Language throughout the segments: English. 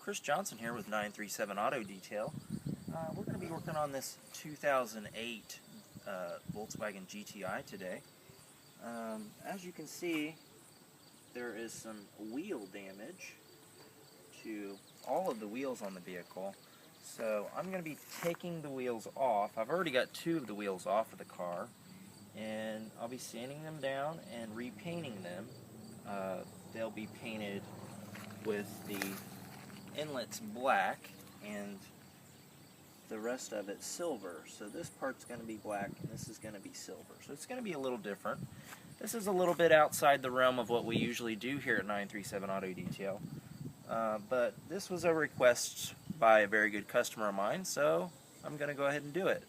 Chris Johnson here with 937 Auto Detail. We're going to be working on this 2008 Volkswagen GTI today. As you can see, there is some wheel damage to all of the wheels on the vehicle. So I'm going to be taking the wheels off. I've already got two of the wheels off of the car, and I'll be sanding them down and repainting them. They'll be painted with the inlets black and the rest of it silver. So this part's going to be black and this is going to be silver. So it's going to be a little different. This is a little bit outside the realm of what we usually do here at 937 Auto Detail. But this was a request by a very good customer of mine, so I'm going to go ahead and do it.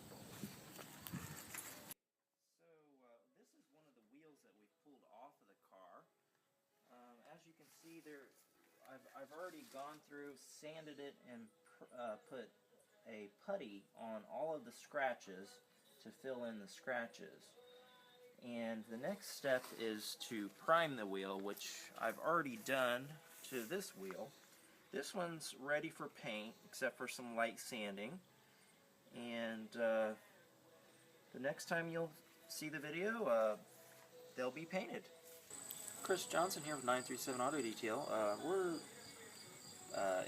This is one of the wheels that we pulled off of the car. As you can see there, I've already gone through, sanded it, and put a putty on all of the scratches to fill in the scratches. And the next step is to prime the wheel, which I've already done to this wheel. This one's ready for paint, except for some light sanding. And the next time you'll see the video, they'll be painted. Chris Johnson here with 937 Auto Detail. We're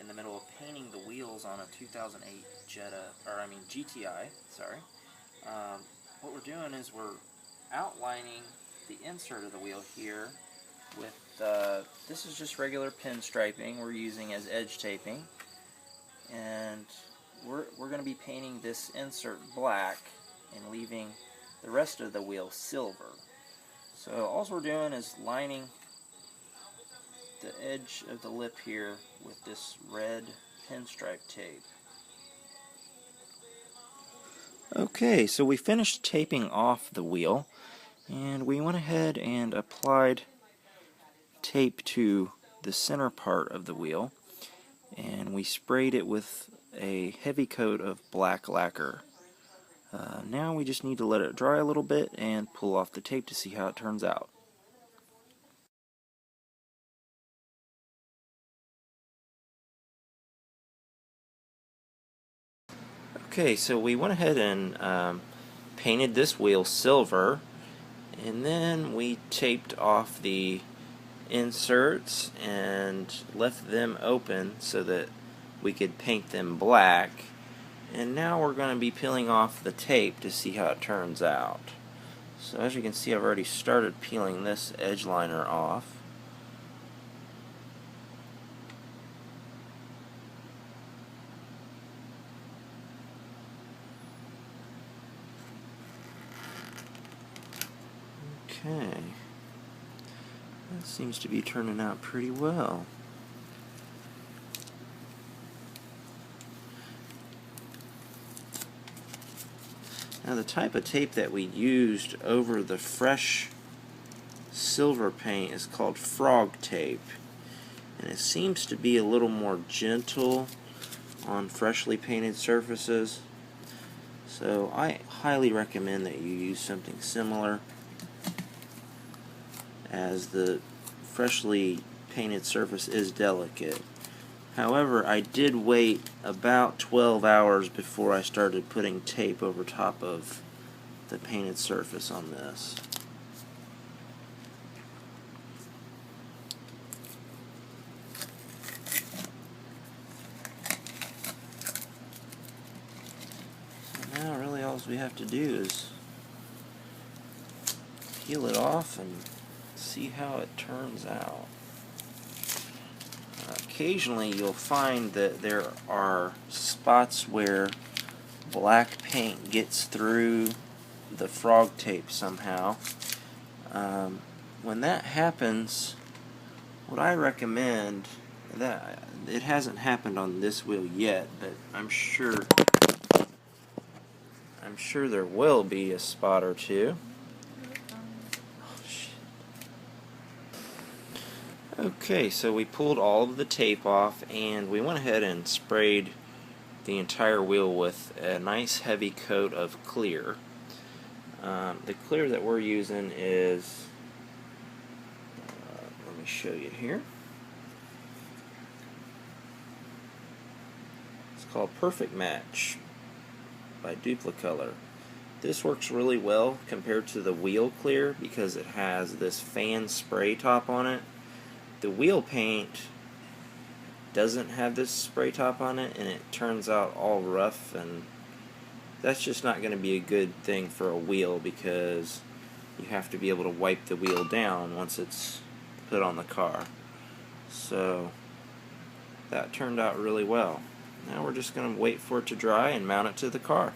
in the middle of painting the wheels on a 2008 GTI. Sorry. What we're doing is we're outlining the insert of the wheel here with this is just regular pinstriping we're using as edge taping, and we're going to be painting this insert black and leaving the rest of the wheel silver. So all we're doing is lining the edge of the lip here with this red pinstripe tape. Okay, so we finished taping off the wheel, and we went ahead and applied tape to the center part of the wheel, and we sprayed it with a heavy coat of black lacquer. Now we just need to let it dry a little bit and pull off the tape to see how it turns out. Okay, so we went ahead and painted this wheel silver, and then we taped off the inserts and left them open so that we could paint them black. And now we're going to be peeling off the tape to see how it turns out. So as you can see, I've already started peeling this edge liner off. Okay, that seems to be turning out pretty well. Now the type of tape that we used over the fresh silver paint is called frog tape, and it seems to be a little more gentle on freshly painted surfaces. So I highly recommend that you use something similar, as the freshly painted surface is delicate. However, I did wait about 12 hours before I started putting tape over top of the painted surface on this. So now really all we have to do is peel it off and see how it turns out. Occasionally you'll find that there are spots where black paint gets through the frog tape somehow. When that happens, what I recommend, that it hasn't happened on this wheel yet, but I'm sure there will be a spot or two. Okay, so we pulled all of the tape off, and we went ahead and sprayed the entire wheel with a nice heavy coat of clear. The clear that we're using is, let me show you here. It's called Perfect Match by Duplicolor. This works really well compared to the wheel clear because it has this fan spray top on it. The wheel paint doesn't have this spray top on it, and it turns out all rough, and that's just not going to be a good thing for a wheel because you have to be able to wipe the wheel down once it's put on the car. So that turned out really well. Now we're just going to wait for it to dry and mount it to the car.